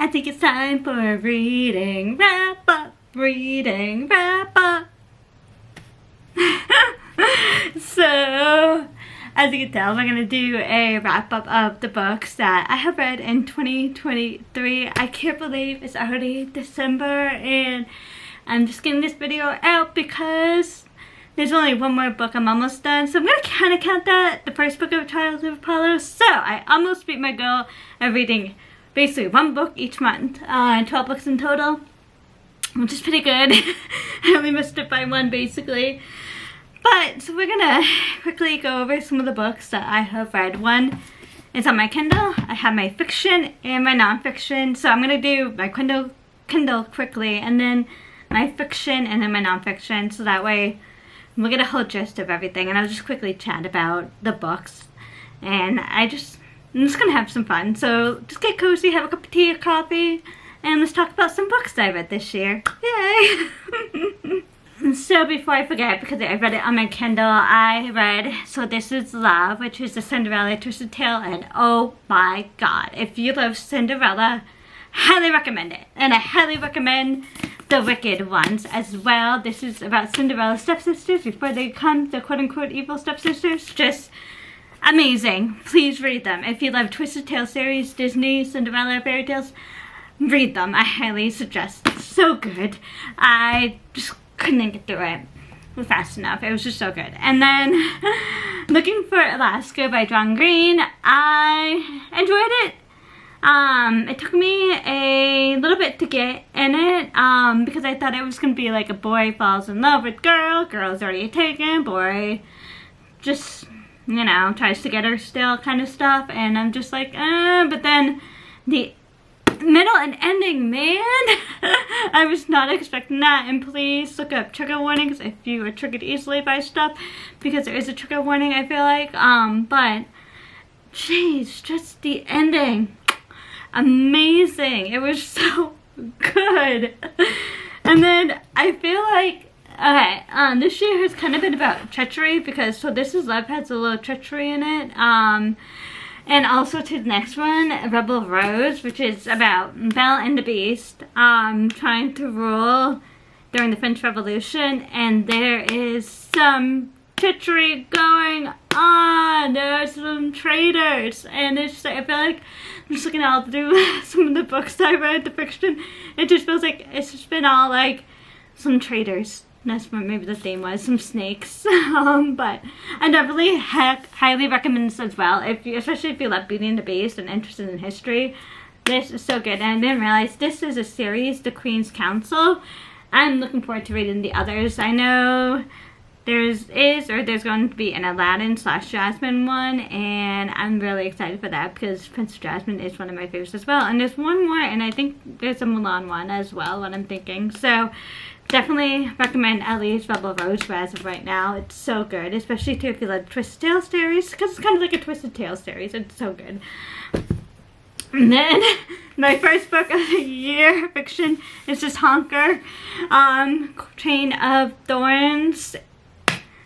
I think it's time for a reading wrap up. Reading wrap up. So, as you can tell, we're gonna do a wrap up of the books that I have read in 2023. I can't believe it's already December, and I'm just getting this video out because there's only one more book I'm almost done. So I'm gonna kind of count that the first book of Trials of Apollo. So I almost beat my goal of reading basically one book each month, 12 books in total, which is pretty good. I only missed it by one basically. But, so we're gonna quickly go over some of the books that I have read. One is on my Kindle. I have my fiction and my nonfiction. So I'm gonna do my Kindle quickly, and then my fiction, and then my nonfiction. So that way we'll get a whole gist of everything, and I'll just quickly chat about the books. And I'm just gonna have some fun. So just get cozy, have a cup of tea or coffee, and let's talk about some books I read this year. Yay! So before I forget, because I read it on my Kindle, I read So This Is Love, which is the Cinderella Twisted Tale, and oh my god, if you love Cinderella, highly recommend it. And I highly recommend the Wicked ones as well. This is about Cinderella's stepsisters before they become the quote-unquote evil stepsisters. Just amazing. Please read them. If you love Twisted Tale series, Disney, Cinderella, fairy tales, read them. I highly suggest. It's so good. I just couldn't get through it fast enough. It was just so good. And then Looking for Alaska by John Green. I enjoyed it. It took me a little bit to get in it, because I thought it was going to be like a boy falls in love with girl, girl's already taken, boy just, you know, tries to get her still kind of stuff, and I'm just like, but then the middle and ending, man, I was not expecting that. And please look up trigger warnings if you are triggered easily by stuff, because there is a trigger warning, I feel like, but jeez, just the ending, amazing. It was so good. And then I feel like, okay, this year has kind of been about treachery, because So This Is Love has a little treachery in it, and also to the next one, Rebel Rose, which is about Belle and the Beast trying to rule during the French Revolution, and there is some treachery going on. There are some traitors, and it's, I feel like I'm just looking all through some of the books I read, the fiction. It just feels like it's just been all like some traitors. That's what maybe the theme was, some snakes. But I definitely highly recommend this as well, especially if you love Beauty and the Beast and interested in history. This is so good, and I didn't realize this is a series, The Queen's Council. I'm looking forward to reading the others. I know there's going to be an Aladdin / Jasmine one, and I'm really excited for that because Princess Jasmine is one of my favorites as well. And there's one more, and I think there's a Mulan one as well, what I'm thinking. So definitely recommend at least Rebel Rose as of right now. It's so good, especially too if you love Twisted Tale series, because it's kind of like a Twisted Tale series. It's so good. And then my first book of the year, fiction, is just Honker, Train of Thorns,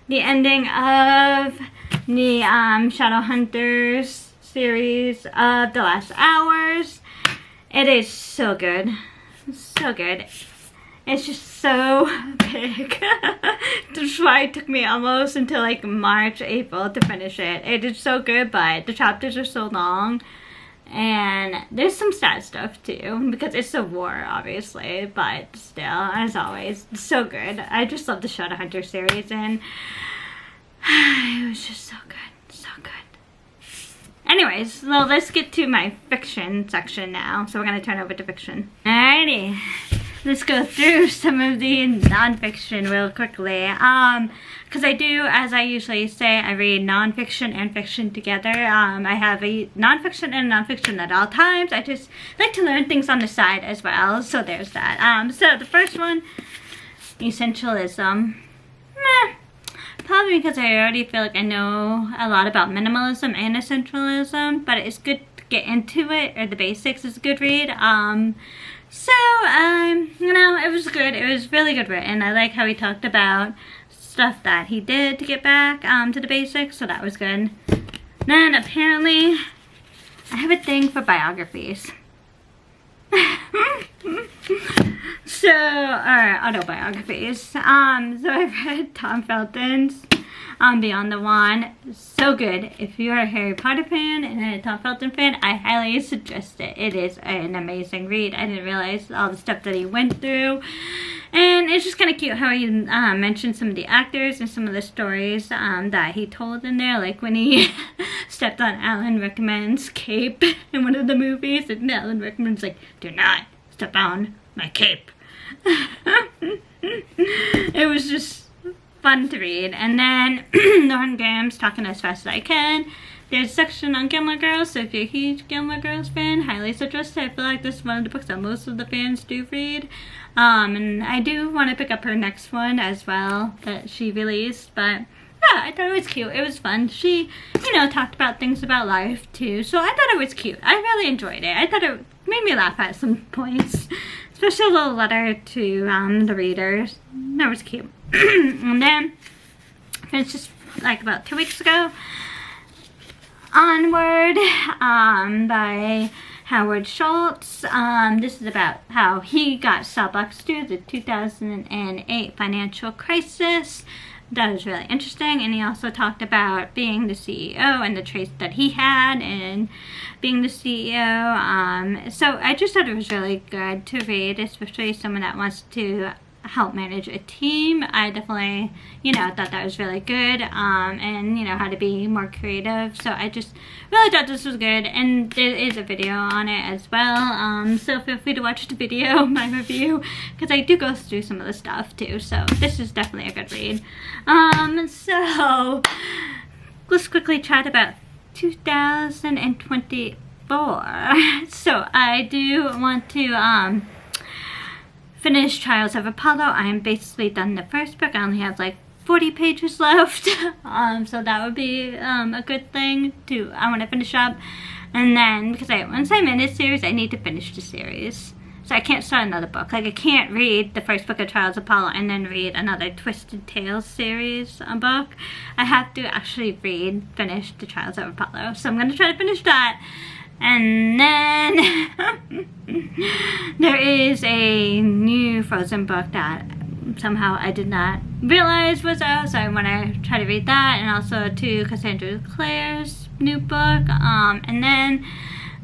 the ending of the Shadowhunters series of The Last Hours. It is so good. So good. It's just so big. That's why it took me almost until like March, April to finish it. It is so good, but the chapters are so long. And there's some sad stuff too, because it's a war, obviously, but still, as always, so good. I just love the Shadowhunter series, and it was just so good, so good. Anyways, so let's get to my fiction section now. So we're gonna turn over to fiction. Alrighty, let's go through some of the nonfiction real quickly. Because I do, as I usually say, I read nonfiction and fiction together. I have a nonfiction and nonfiction at all times. I just like to learn things on the side as well. So there's that. So the first one, Essentialism. Meh. Probably because I already feel like I know a lot about minimalism and essentialism, but it's good to get into it, or the basics is a good read. So, you know, it was good. It was really good written. I like how he talked about stuff that he did to get back to the basics, so that was good. Then apparently I have a thing for biographies. So, or autobiographies. So I've read Tom Felton's Beyond the Wand. So good. If you're a Harry Potter fan and a Tom Felton fan, I highly suggest it. It is an amazing read. I didn't realize all the stuff that he went through. And it's just kind of cute how he mentioned some of the actors and some of the stories that he told in there. Like when he stepped on Alan Rickman's cape in one of the movies. And Alan Rickman's like, "Do not step on my cape." It was just fun to read. And then Lauren Graham's Talking as Fast as I Can. There's a section on Gilmore Girls, so if you're a huge Gilmore Girls fan, highly suggest it. I feel like this is one of the books that most of the fans do read. And I do want to pick up her next one as well that she released, but yeah, I thought it was cute. It was fun. She, you know, talked about things about life too, so I thought it was cute. I really enjoyed it. I thought it made me laugh at some points, especially a little letter to the readers. That was cute. And then, it's just like about 2 weeks ago, Onward by Howard Schultz. This is about how he got Starbucks through the 2008 financial crisis. That was really interesting, and he also talked about being the CEO and the traits that he had and being the CEO. So I just thought it was really good to read, especially someone that wants to help manage a team. I definitely, you know, thought that was really good, and you know, how to be more creative. So I just really thought this was good, and there is a video on it as well, so feel free to watch the video, my review, because I do go through some of the stuff too. So this is definitely a good read. So let's quickly chat about 2024. So I do want to finish Trials of Apollo. I'm basically done the first book. I only have like 40 pages left. So that would be a good thing to, I want to finish up. And then, because once I'm in this series, I need to finish the series. So I can't start another book. Like I can't read the first book of Trials of Apollo and then read another Twisted Tales series book. I have to actually finish the Trials of Apollo. So I'm going to try to finish that. And then there is a new Frozen book that somehow I did not realize was out, so I want to try to read that, and also to Cassandra Clare's new book. And then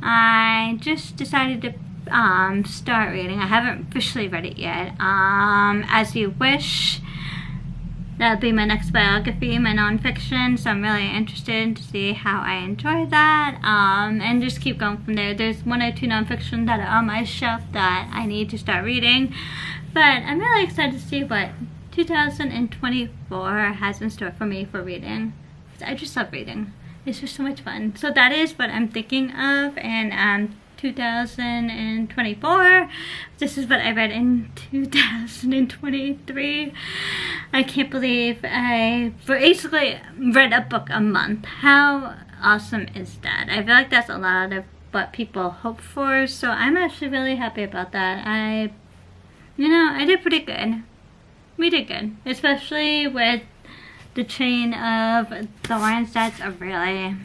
I just decided to start reading. I haven't officially read it yet. As You Wish. That'll be my next biography, my nonfiction, so I'm really interested to see how I enjoy that, and just keep going from there. There's 1 or 2 nonfiction that are on my shelf that I need to start reading, but I'm really excited to see what 2024 has in store for me for reading. I just love reading. It's just so much fun. So that is what I'm thinking of, and 2024. This is what I read in 2023. I can't believe I basically read a book a month. How awesome is that? I feel like that's a lot of what people hope for, so I'm actually really happy about that. I did pretty good. We did good, especially with The Chain of Thorns. That's a really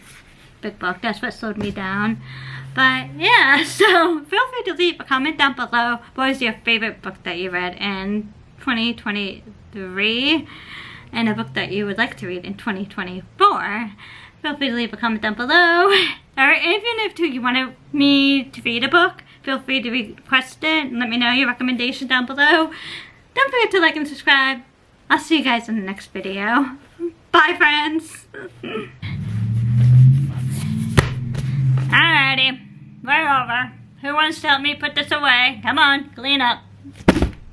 big book. That's what slowed me down. But yeah, so feel free to leave a comment down below. What was your favorite book that you read in 2023 and a book that you would like to read in 2024? Feel free to leave a comment down below. Or even if you want me to read a book, feel free to request it and let me know your recommendation down below. Don't forget to like and subscribe. I'll see you guys in the next video. Bye, friends. Alrighty, we're over. Who wants to help me put this away? Come on, clean up.